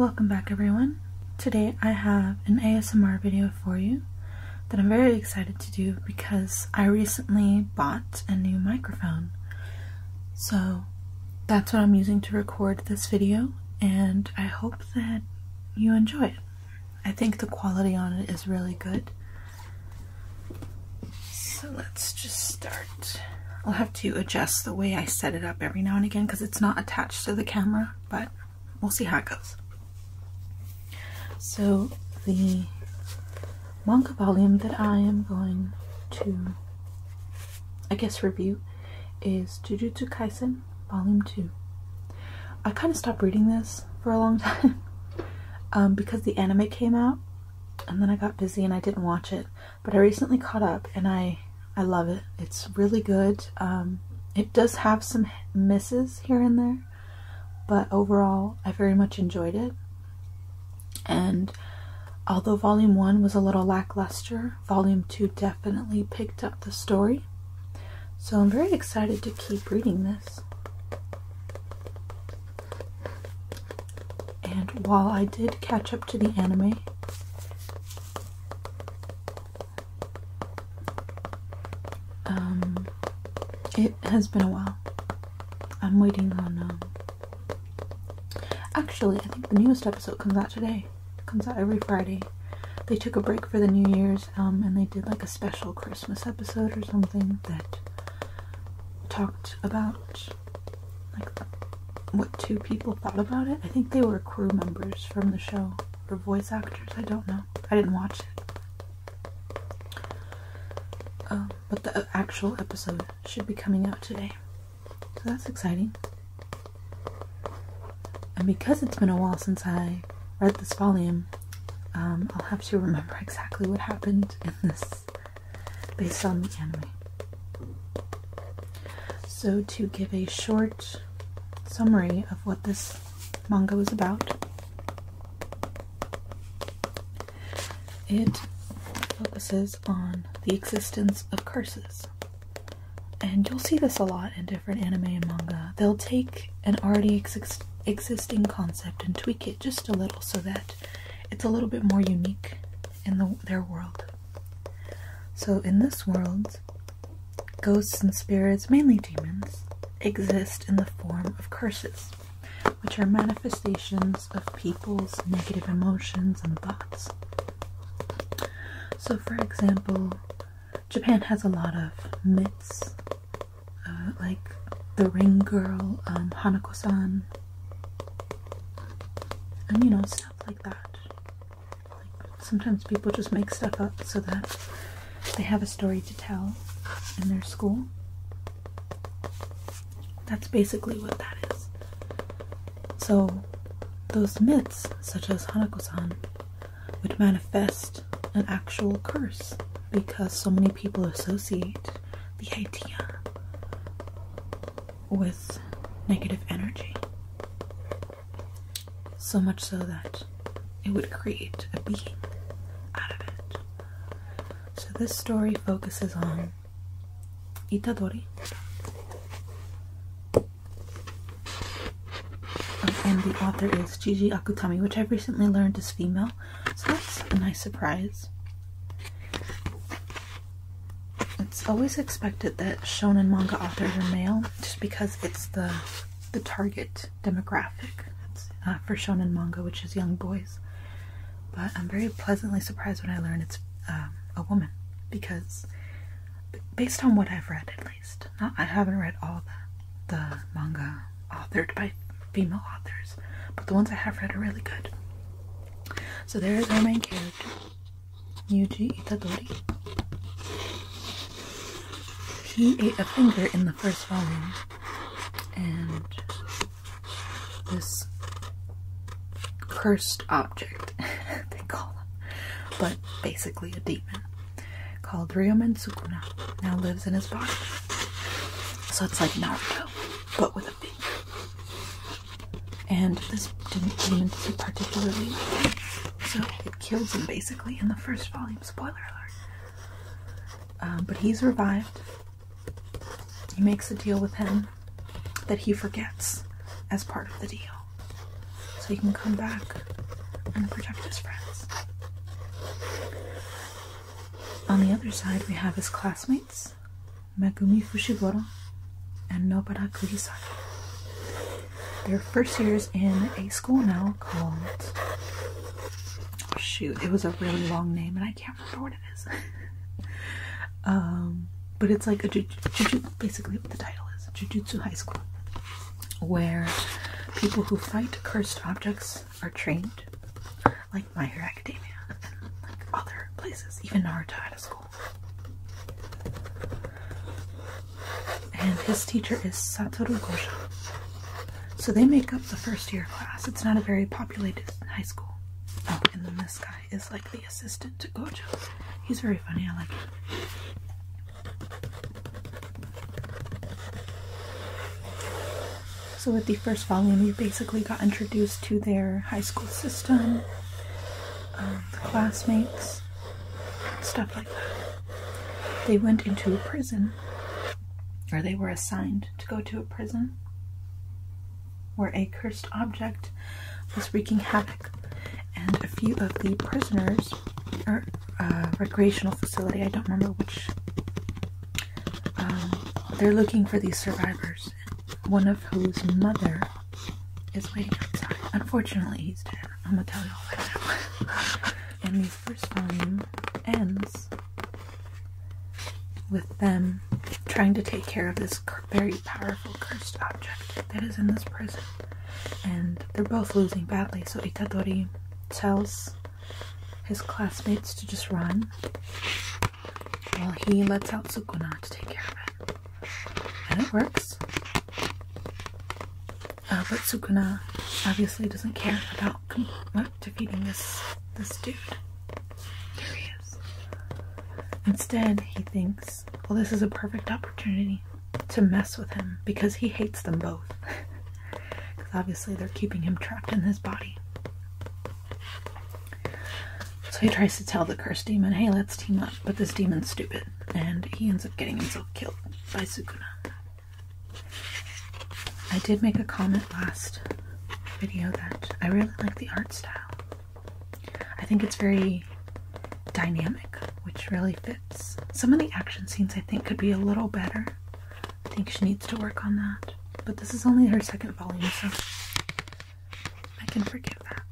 Welcome back everyone. Today I have an ASMR video for you that I'm very excited to do because I recently bought a new microphone. So that's what I'm using to record this video, and I hope that you enjoy it. I think the quality on it is really good. So let's just start. I'll have to adjust the way I set it up every now and again because it's not attached to the camera, but we'll see how it goes. So the manga volume that I am going to, review is Jujutsu Kaisen Volume 2. I kind of stopped reading this for a long time because the anime came out and then I got busy and I didn't watch it, but I recently caught up and I love it. It's really good. It does have some misses here and there, but overall I very much enjoyed it. And although Volume 1 was a little lackluster, Volume 2 definitely picked up the story. So I'm very excited to keep reading this. And while I did catch up to the anime, it has been a while. I'm waiting on, actually, I think the newest episode comes out today. It comes out every Friday. They took a break for the New Year's, and they did like a special Christmas episode or something that talked about like what two people thought about it. I think they were crew members from the show, or voice actors, I don't know. I didn't watch it. But the actual episode should be coming out today. So that's exciting. And because it's been a while since I read this volume, I'll have to remember exactly what happened in this based on the anime. So to give a short summary of what this manga was about, it focuses on the existence of curses. And you'll see this a lot in different anime and manga. They'll take an already existing concept and tweak it just a little so that it's a little bit more unique in their world. So in this world, ghosts and spirits, mainly demons, exist in the form of curses, which are manifestations of people's negative emotions and thoughts. So for example, Japan has a lot of myths, like the ring girl, Hanako-san, and you know, stuff like that. Like, sometimes people just make stuff up so that they have a story to tell in their school. That's basically what that is. So those myths, such as Hanako-san, would manifest an actual curse because so many people associate the idea with negative energy. So much so that it would create a being out of it. So this story focuses on Itadori, and the author is Jiji Akutami, which I've recently learned is female, so that's a nice surprise. It's always expected that shonen manga authors are male, just because it's the target demographic for shonen manga, which is young boys. But I'm very pleasantly surprised when I learn it's a woman, because based on what I've read, at least, I haven't read all the manga authored by female authors, but the ones I have read are really good. So there is our main character, Yuji Itadori. He ate a finger in the first volume, and this cursed object, they call him, but basically a demon, called Ryomen Sukuna, now lives in his body. So it's like Naruto, but with a finger. And this demon doesn't particularly like him, so it kills him basically in the first volume, spoiler alert. But he's revived. He makes a deal with him that he forgets as part of the deal. so he can come back and protect his friends. On the other side, we have his classmates, Megumi Fushiguro and Nobara Kugisaki. They're first years in a school now called... Oh shoot, it was a really long name and I can't remember what it is. But it's like a basically what the title is, Jujutsu High School, where people who fight cursed objects are trained, like My Hero Academia and like other places, even Naruto had a school. And his teacher is Satoru Gojo. So they make up the first year class. It's not a very populated high school. Oh, and then this guy is like the assistant to Gojo. He's very funny, I like him. So with the first volume, we basically got introduced to their high school system, the classmates, stuff like that. They went into a prison, or they were assigned to go to a prison where a cursed object was wreaking havoc, and a few of the prisoners, or recreational facility, I don't remember which, they're looking for these survivors, one of whose mother is waiting outside. Unfortunately, he's dead. I'm gonna tell you all that now. And the first volume ends with them trying to take care of this very powerful cursed object that is in this prison. And they're both losing badly, so Itadori tells his classmates to just run while he lets out Sukuna to take care of it. And it works. But Sukuna obviously doesn't care about defeating this dude. There he is. Instead, he thinks, well, this is a perfect opportunity to mess with him because he hates them both. Because obviously they're keeping him trapped in his body. So he tries to tell the cursed demon, hey, let's team up. But this demon's stupid. And he ends up getting himself killed by Sukuna. I did make a comment last video that I really like the art style. I think it's very dynamic, which really fits. Some of the action scenes I think could be a little better. I think she needs to work on that. But this is only her second volume, so I can forgive that.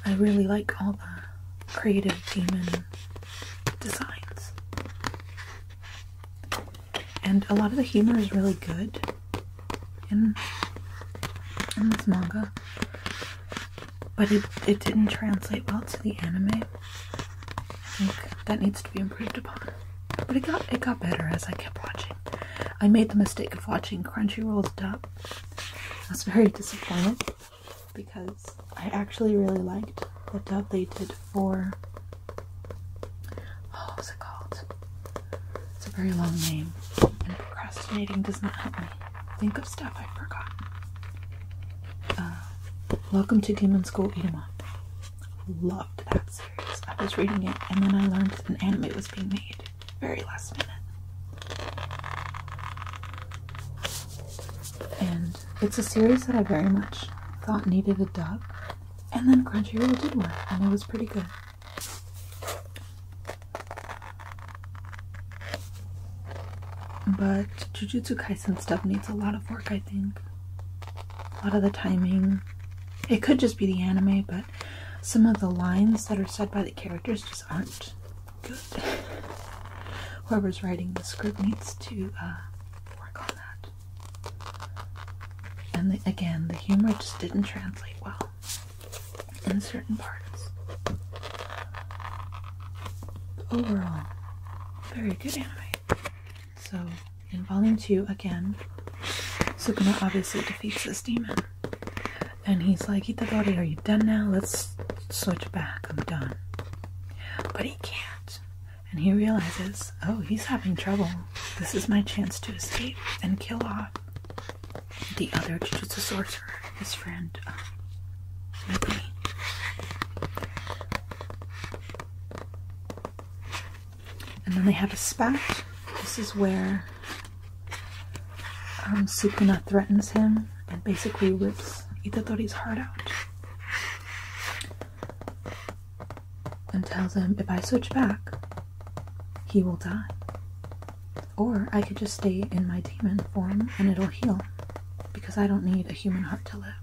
I really like all the creative demon designs. And a lot of the humor is really good in this manga, but it didn't translate well to the anime. I think that needs to be improved upon. But it got better as I kept watching. I made the mistake of watching Crunchyroll's dub. I was very disappointed because I actually really liked the dub they did for, what was it called? It's a very long name. And procrastinating does not help me think of stuff I've forgotten. Welcome to Demon School Iruma. Loved that series. I was reading it and then I learned that an anime was being made. Very last minute. And it's a series that I very much thought needed a dub. And then Crunchyroll did one and it was pretty good. But Jujutsu Kaisen stuff needs a lot of work, I think. A lot of the timing. It could just be the anime, but some of the lines that are said by the characters just aren't good. Whoever's writing the script needs to work on that. And again, the humor just didn't translate well in certain parts. But overall, very good anime. So, in volume 2, again, Sukuna obviously defeats this demon. And he's like, Itadori, are you done now? Let's switch back. I'm done. But he can't. And he realizes, oh, he's having trouble. This is my chance to escape and kill off the other Jujutsu sorcerer, his friend, Megumi. And then they have a spat. This is where Sukuna threatens him and basically rips Itadori's heart out and tells him, if I switch back, he will die. Or I could just stay in my demon form and it'll heal, because I don't need a human heart to live.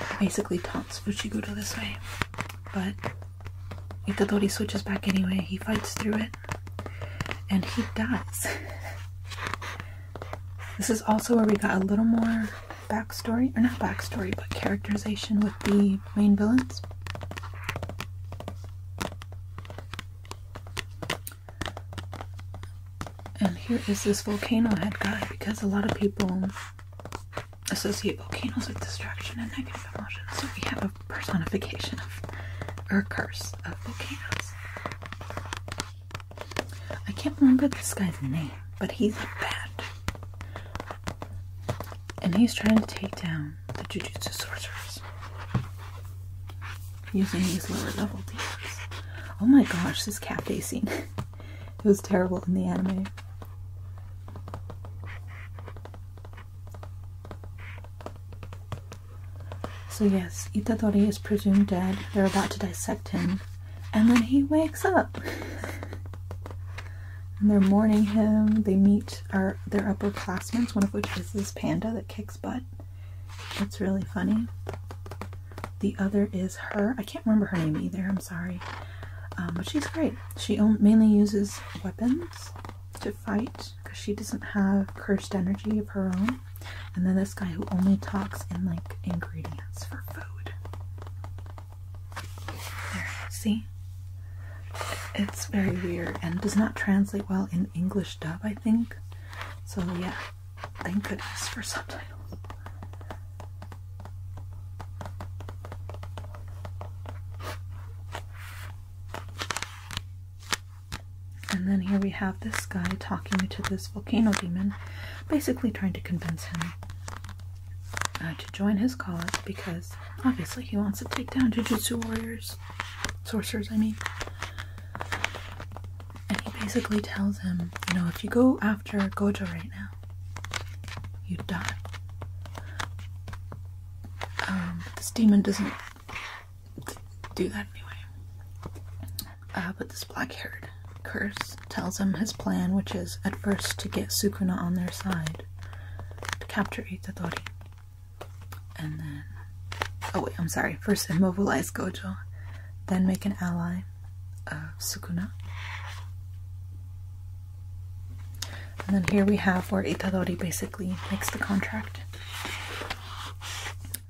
And basically taunts Fushiguro this way, but Itadori switches back anyway. He fights through it and he dies. This is also where we got a little more backstory, or not backstory, but characterization with the main villains. And here is this volcano head guy, because a lot of people associate volcanoes with distraction and negative emotions. So we have a personification of, or a curse of volcanoes. I can't remember this guy's name, but he's bad. And he's trying to take down the Jujutsu sorcerers using these lower level demons. Oh my gosh, this cafe scene. It was terrible in the anime. So yes, Itadori is presumed dead. They're about to dissect him. And then he wakes up. And they're mourning him. They meet their upperclassmen, one of which is this panda that kicks butt. It's really funny. The other is her. I can't remember her name either, I'm sorry. But she's great. She mainly uses weapons to fight, because she doesn't have cursed energy of her own. And then this guy who only talks in like ingredients for food. There, see? It's very weird and does not translate well in English dub, I think. So yeah, thank goodness for subtitles. And then here we have this guy talking to this volcano demon, basically trying to convince him to join his cause, because obviously he wants to take down Jujutsu warriors, sorcerers I mean. And he basically tells him, you know, if you go after Gojo right now, you die. But this demon doesn't do that anyway. But this black-haired curse tells him his plan, which is at first to get Sukuna on their side, to capture Itadori, and then, oh wait, I'm sorry, first immobilize Gojo, then make an ally of Sukuna. And then here we have where Itadori basically makes the contract.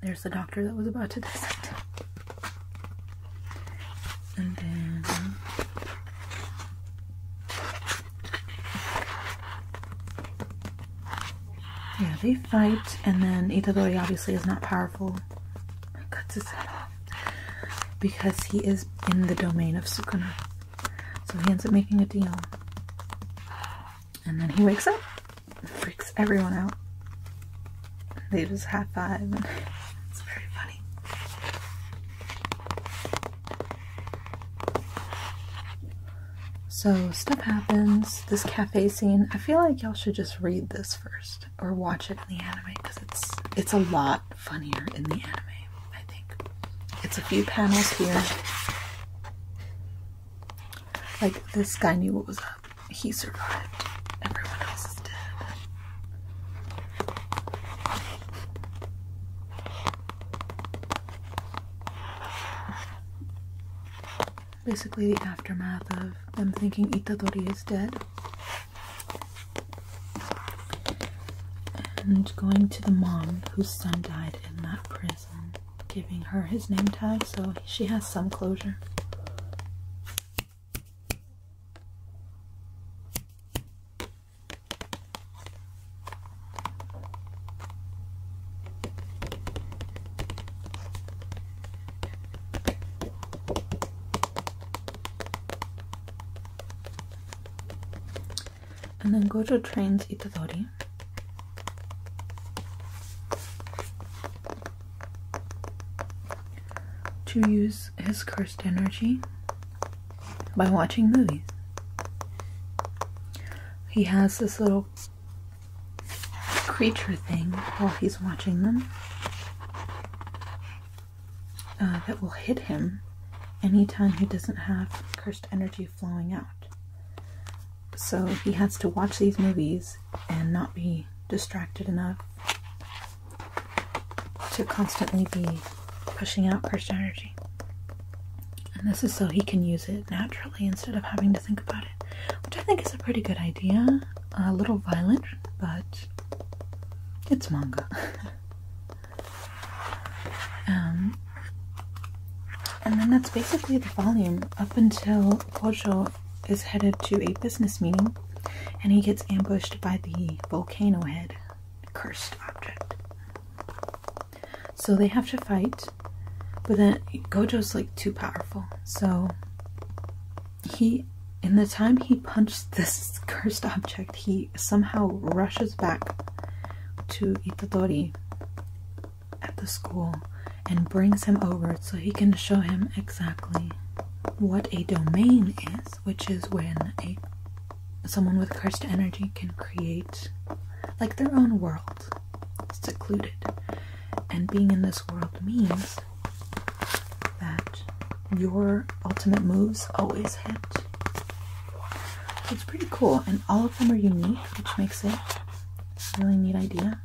There's the doctor that was about to dissect him. And then yeah, they fight, and then Itadori obviously is not powerful. Cuts his head off because he is in the domain of Sukuna. So he ends up making a deal. And then he wakes up and freaks everyone out. They just high five, and it's very funny. So stuff happens. This cafe scene, I feel like y'all should just read this first or watch it in the anime, because it's a lot funnier in the anime, I think. It's a few panels here. Like, this guy knew what was up. He survived. Everyone else is dead. Basically the aftermath of them thinking Itadori is dead. And going to the mom whose son died in that prison, giving her his name tag so she has some closure. And then Gojo trains Itadori to use his cursed energy by watching movies. he has this little creature thing while he's watching them that will hit him anytime he doesn't have cursed energy flowing out. So he has to watch these movies and not be distracted enough to constantly be pushing out cursed energy. And this is so he can use it naturally instead of having to think about it, which I think is a pretty good idea. A little violent, but it's manga. And then that's basically the volume up until Gojo is headed to a business meeting and he gets ambushed by the volcano head cursed object. So they have to fight, but then Gojo's like too powerful. So in the time he punched this cursed object, he somehow rushes back to Itadori at the school and brings him over so he can show him exactly what a domain is, which is when someone with cursed energy can create like their own world, secluded. And being in this world means that your ultimate moves always hit. So it's pretty cool, and all of them are unique, which makes it a really neat idea.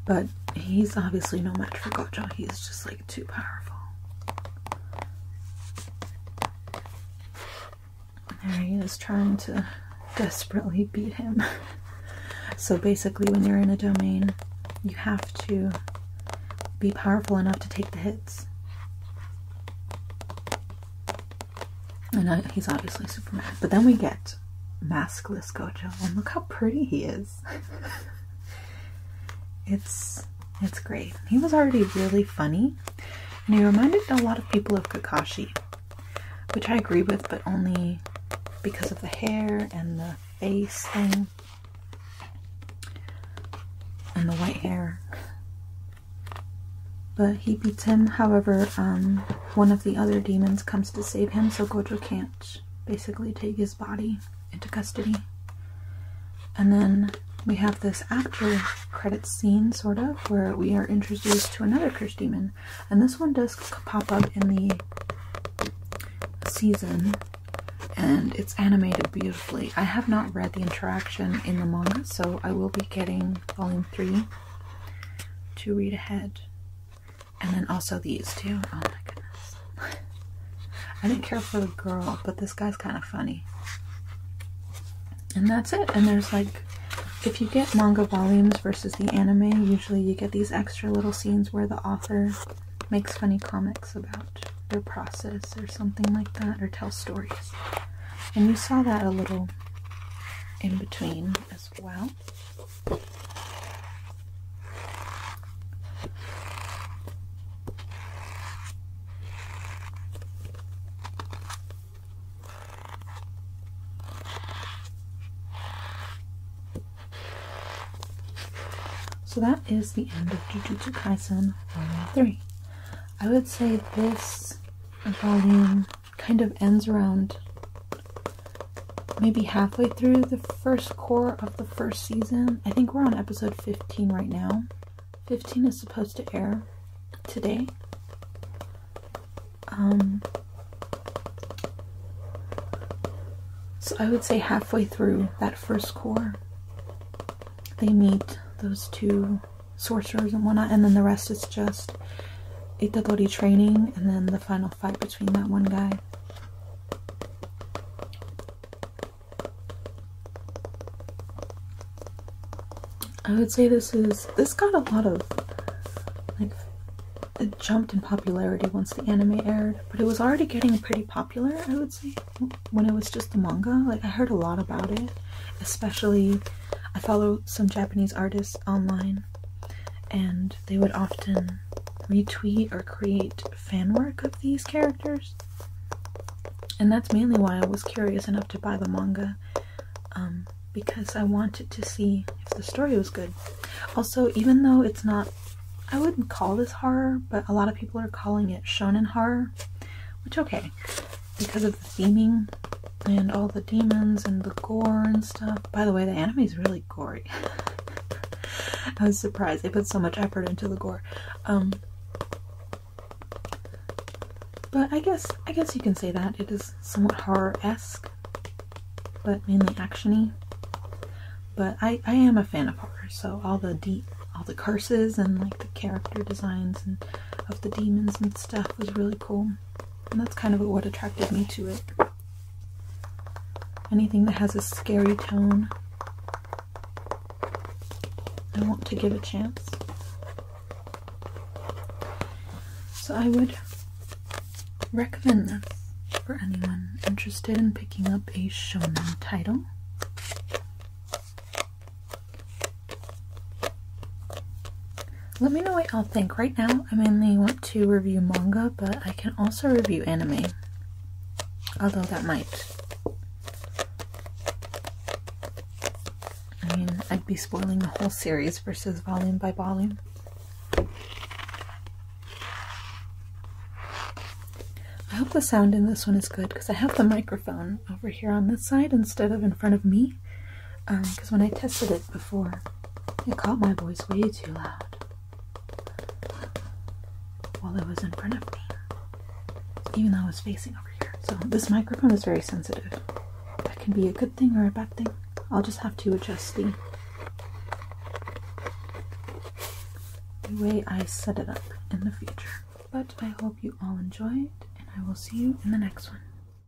But he's obviously no match for Gojo. He's just like too powerful. There he is trying to desperately beat him. So basically when you're in a domain, you have to be powerful enough to take the hits. And he's obviously super mad. But then we get maskless Gojo, and look how pretty he is. It's great. He was already really funny, and he reminded a lot of people of Kakashi, which I agree with, but only because of the hair and the face thing and the white hair. But he beats him. However, one of the other demons comes to save him, so Gojo can't basically take his body into custody. And then we have this after credits scene, sort of, where we are introduced to another cursed demon. And this one does pop up in the season, and it's animated beautifully. I have not read the interaction in the manga, so I will be getting volume 3 to read ahead. And then also these two. Oh my goodness. I didn't care for the girl, but this guy's kind of funny. And that's it. And there's like, if you get manga volumes versus the anime, usually you get these extra little scenes where the author makes funny comics about their process or something like that, or tells stories. And you saw that a little in between as well. So that is the end of Jujutsu Kaisen Volume 3. I would say this volume kind of ends around maybe halfway through the first core of the first season. I think we're on episode 15 right now. 15 is supposed to air today. So I would say halfway through that first core, they meet those two sorcerers and whatnot, and then the rest is just Itadori training, and then the final fight between that one guy. I would say this got a lot of, like, it jumped in popularity once the anime aired, but it was already getting pretty popular, I would say, when it was just the manga. Like, I heard a lot about it, especially I follow some Japanese artists online, and they would often retweet or create fan work of these characters, and that's mainly why I was curious enough to buy the manga, because I wanted to see if the story was good. Also, even though it's not, I wouldn't call this horror, but a lot of people are calling it shonen horror, which okay, because of the theming and all the demons and the gore and stuff. By the way, the anime is really gory. I was surprised they put so much effort into the gore. But I guess you can say that it is somewhat horror-esque, but mainly action-y. But I am a fan of horror, so all the curses and like the character designs and of the demons and stuff was really cool. And that's kind of what attracted me to it. Anything that has a scary tone, I want to give a chance. So I would recommend this for anyone interested in picking up a shonen title. Let me know what y'all think. Right now, I mainly want to review manga, but I can also review anime. Although that might... I mean, I'd be spoiling the whole series versus volume by volume. I hope the sound in this one is good, because I have the microphone over here on this side instead of in front of me. Because when I tested it before, it caught my voice way too loud while it was in front of me, even though I was facing over here. So this microphone is very sensitive. That can be a good thing or a bad thing. I'll just have to adjust the way I set it up in the future. But I hope you all enjoyed, and I will see you in the next one.